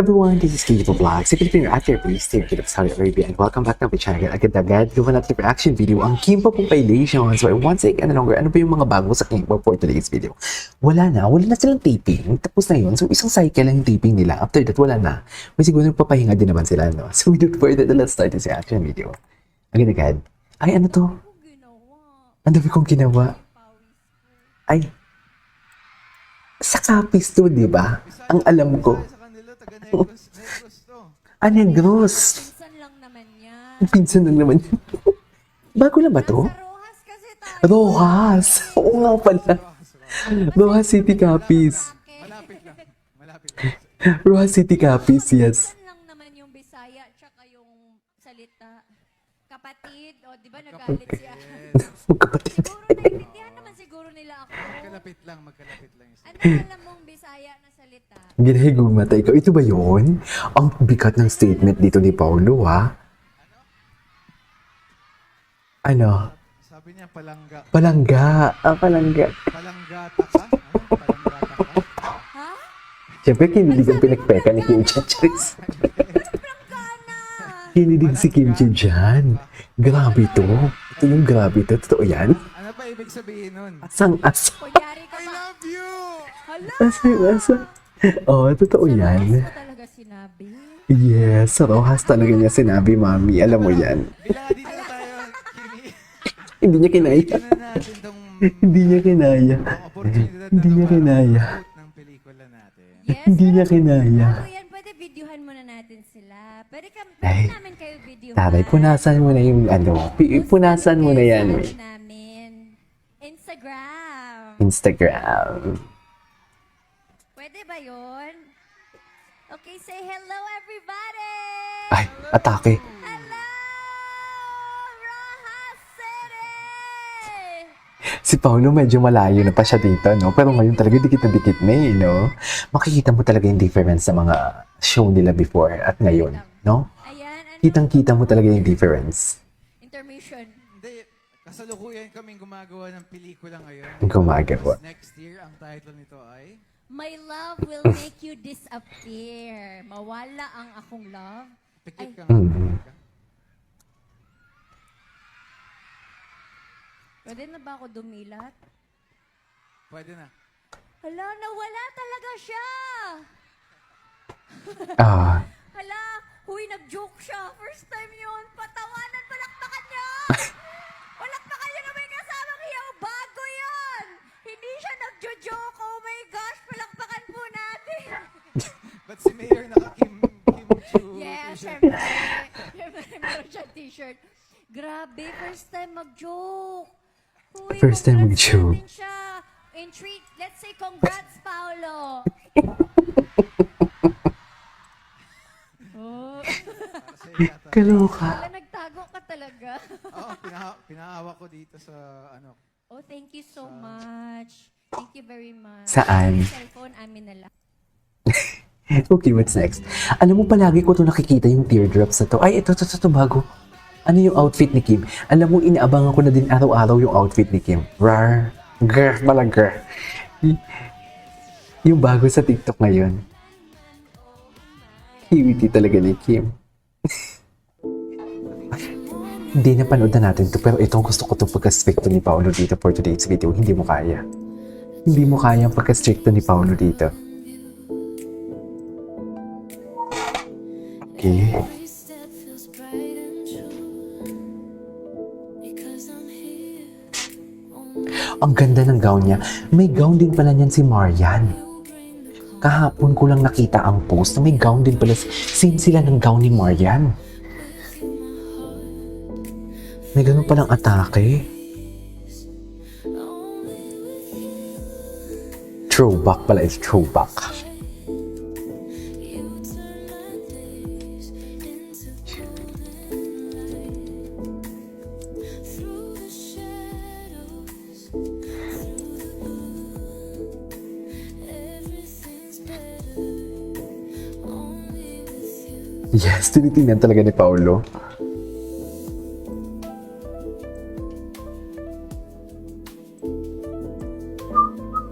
Everyone, this is Kito Vlog. Si Pilipino actor based here in Saudi Arabia and welcome back to my channel. Agad-agad, gawa natin reaction video ang K-pop compilations. So once again, ano ba yung mga bago sa K-pop for today's video? Wala na silang taping. Tapos na yun. So isang cycle lang yung taping nila. After that, wala na. May siguro nagpapahinga din naman sila, no? So without further ado, let's start this reaction video. Agad-agad. Ay, ano to? Ang dami kong ginawa. Ay, sa kapis to, di ba? Ang alam ko. Negros. Pinsan lang naman yan. Pinsan lang naman yan. Bago na ba to? Sa Rojas kasi tayo. Rojas. Oo nga pala. Rojas City Capiz. Malapit lang. Rojas City Capiz, yes. Pinsan lang naman yung Bisaya tsaka yung salita. Kapatid. O, di ba nagalit siya? Magkapatid. Siguro naiintindihan naman siguro nila ako. Magkalapit lang yung Ano alam mong Bisaya na salita? Ginahigumata ikaw. Ito ba yun? Ang bigat ng statement dito ni Paulo, ha? Ano? Sabi niya palangga. Palangga. Palangga. Palanggata ka? Ano? Palanggata ka? Ha? Siyempre, kinilig ang pinagpeka ni Kim Chacharis. Prangkana! Kinilig si Kim Chi dyan. Grabe to. Ito yung grabe to. Totoo yan? Ano pa ibig sabihin nun? Asang-asa. Kunyari ka I ba? love you! Hala! Asang-asa. Oo, totoo Sa yan. Rojas mo talaga sinabi. Yes, sa Rojas talaga niya sinabi, mami. Alam mo yan. Bilang nga dito na tayo, Kimi. Hindi niya kinaya. Bigyan na natin tong Hindi niya kinaya. opportunity Hindi niya kinaya. ng pelikula natin. Yes. Hindi niya kinaya. Bago yan, pwede videohan muna natin sila. Pwede Ay, namin kayo videohan. Taray, punasan mo na yung ano. Punasan mo na yan. Post namin. Instagram. Instagram. Pwede ba yun? Okay, say hello everybody! Ay, atake. Hello! Rojas City! Si Paulo medyo malayo na pa siya dito, no? Pero ngayon talaga dikit na dikit na eh, no? Makikita mo talaga yung difference sa mga show nila before at ngayon, no? Ayan, ano? Kitang-kita mo talaga yung difference. Intermission. Hindi, kasalukuyan kaming gumagawa ng pelikula ngayon. Gumagawa. Next year, ang title nito ay My love will make you disappear. Mawala ang akong love. Pikit ka Mm. Pwede na ba ako dumilat? Pwede na. Hala, nawala talaga siya! Ah, Hala, huy, nag-joke siya. First time yun. Patawanan, palakpakan niyo! Palakpakan niyo na may kasamang hiyaw. Bago yan! Hindi siya nag-joke. Oh my gosh, palakpakan po natin. Ba't si Mayor naka-Kim Chu Yeah, t-shirt? syempre. Syempre, meron siya t-shirt. Grabe, first time mag-joke. Huy, First time congrats mag-joke. natin siya. In treat, let's say congrats, Paolo. Oh. kaloka. Wala, nagtago ka talaga. Oo, pinahawak ko dito sa ano. Oh, thank you so much. Thank you very much. Saan? Yung cellphone, amin na lang. Okay, what's next? Alam mo, palagi ko to nakikita yung teardrops na to. Ay, ito, bago. Ano yung outfit ni Kim? Alam mo, inaabangan ko na din araw-araw yung outfit ni Kim. Rar. Grr, pala grr. Yung bago sa TikTok ngayon. Hiwiti talaga ni Kim. Hindi napanood na natin to, pero itong gusto ko itong pagka-stricto ni Paolo dito for today's video. Hindi mo kaya. Hindi mo kaya ang pagka-stricto ni Paolo dito. Okay. Ang ganda ng gown niya. May gown din pala niyan si Marian. Kahapon ko lang nakita ang post na may gown din pala. Same sila ng gown ni Marian. May ganun palang atake. Throwback pala is throwback. Yes, tinitingnan talaga ni Paulo.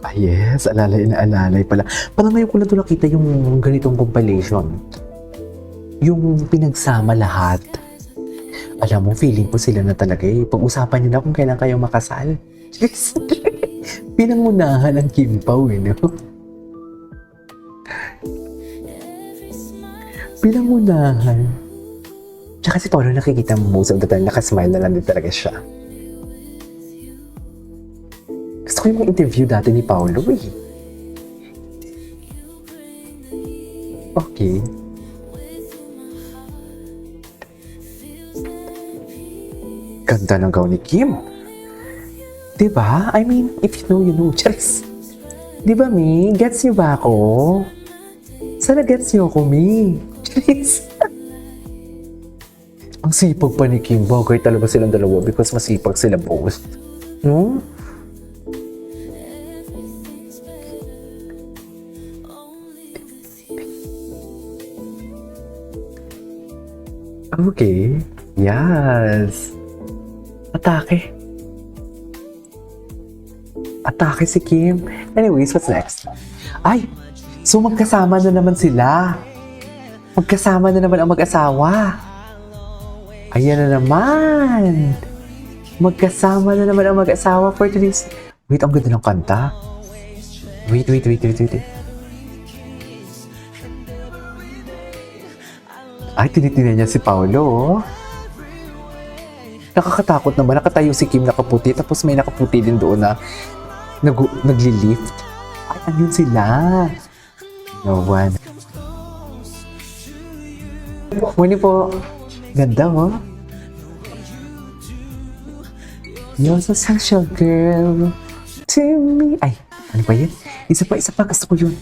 Ay, Yes, alalay na alalay pala. Parang ngayon ko lang ito nakita yung ganitong compilation. Yung pinagsama lahat. Alam mo, feeling ko sila na talaga eh. Pag-usapan nyo na kung kailan kayo makasal. Pinangunahan ang Kim Pao eh, no? Pinangunahan. Tsaka si Paolo nakikita mo most of the time, nakasmile na lang din talaga siya. Gusto ko yung interview dati ni Paolo eh. Okay. Ganda ng gown ni Kim. Diba? I mean, if you know, you know. Charis. Diba, Mi? Gets niyo ba ako? Sana gets niyo ako, Mi. Charis. Ang sipag pa ni Kim. Bagay talaga silang dalawa because masipag sila both. No? Okay. Yes. Atake. Atake si Kim. Anyways, what's next? Ay! So magkasama na naman sila. Magkasama na naman ang mag-asawa. Ayan na naman. Magkasama na naman ang mag-asawa for today's... Wait, ang ganda ng kanta. Wait. Ay, tinitingnan niya si Paolo, oh. Nakakatakot naman. Nakatayo si Kim nakaputi. Tapos may nakaputi din doon na nagli-lift. Ay, andun sila. No one. Muni po. Ganda, oh. You're so special, girl. To me. Ay, ano ba yun? Isa pa. Gusto ko yun.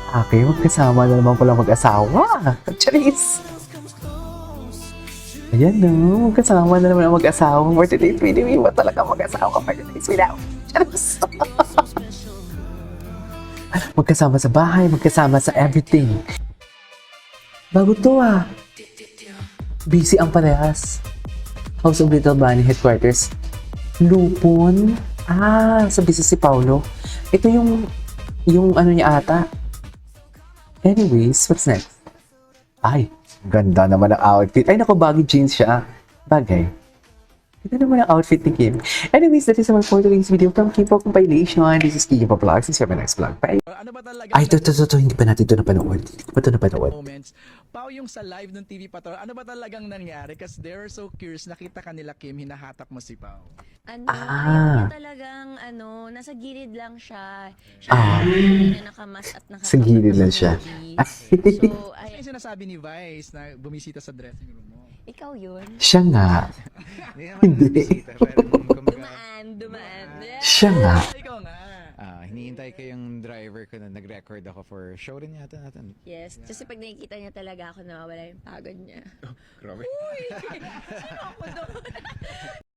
Okay, magkasama na naman pala mag-asawa. Charis! Ayan no, magkasama na naman ang mag-asawa. For today's video, iba talaga mag-asawa for today's video. Charis! Magkasama sa bahay, magkasama sa everything. Bago to ah. Busy ang parehas. House of Little Bunny Headquarters. Lupon. Ah, sa busy si Paolo. Ito yung ano niya ata. Anyways, what's next? Ay, ganda naman ang outfit. Ay, naku, baggy jeans siya. Bagay. Ganda naman ang outfit ni Kim. Anyways, that is all for today's video from Kim Pao Compilation. This is Kim Pao Vlogs. See you in my next vlog. Bye! Ano ba talaga? Ay, ito. Hindi pa natin ito napanood. Hindi ko pa ito napanood. Moments. Pao, yung sa live ng TV Patrol, ano ba talagang nangyari? Kasi they're so curious, nakita ka nila Kim, hinahatak mo si Pao. Ayaw niya talagang, nasa gilid lang siya. Siya na nakamas at Sa gilid lang siya. So, Ano yung sinasabi ni Vice na bumisita sa dressing room mo? ikaw yun. Siya nga. Hindi. Bisita, pero kumbaga, Dumaan. Siya nga. Ikaw nga. hinihintay ko yung driver ko na nag-record ako for show rin yata natin. Yes, kasi pag nakikita niya talaga ako, nawawala yung pagod niya. Grabe. Uy! Sino ako doon?